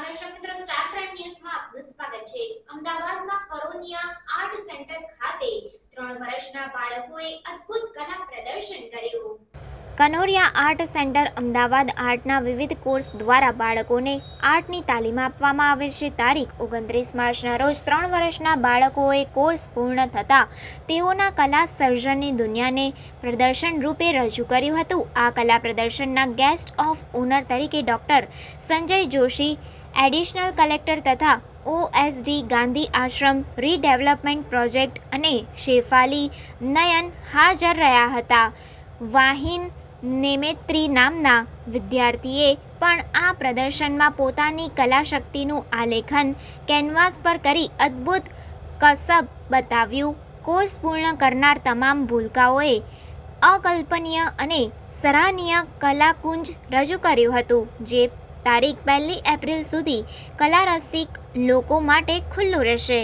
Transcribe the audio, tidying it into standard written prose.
દર્શક મિત્રો, star prime ન્યૂઝમાં આપનું સ્વાગત છે। અમદાવાદમાં કરોનિયા આર્ટ સેન્ટર ખાતે 3 વર્ષના બાળકોએ અદ્ભુત કલા પ્રદર્શન કર્યું। કનોરિયા આર્ટ સેન્ટર અમદાવાદ આર્ટના વિવિધ કોર્સ દ્વારા બાળકોને આર્ટની તાલીમ આપવામાં આવે છે। તારીખ 29 માર્ચના રોજ 3 વર્ષના બાળકોએ કોર્સ પૂર્ણ થતાં તેઓના કલા સર્જનની દુનિયાને પ્રદર્શન રૂપે રજૂ કર્યું હતું। આ કલા પ્રદર્શનના ગેસ્ટ ઓફ ઓનર તરીકે doctor Sanjay Joshi, additional collector તથા OSD ગાંધી આશ્રમ રીડેવલપમેન્ટ પ્રોજેક્ટ અને શેફાલી નયન હાજર રહ્યા હતા। વાહિન નેમેત્રી નામના વિદ્યાર્થીએ પણ આ પ્રદર્શનમાં પોતાની કલાશક્તિનું આલેખન કેનવાસ પર કરી અદ્ભુત કસબ બતાવ્યું। કોર્સ પૂર્ણ કરનાર તમામ ભૂલકાઓએ અકલ્પનીય અને સરાહનીય કલાકુંજ રજૂ કર્યું હતું, જે તારીખ 1 એપ્રિલ સુધી કલારસિક લોકો માટે ખુલ્લું રહેશે।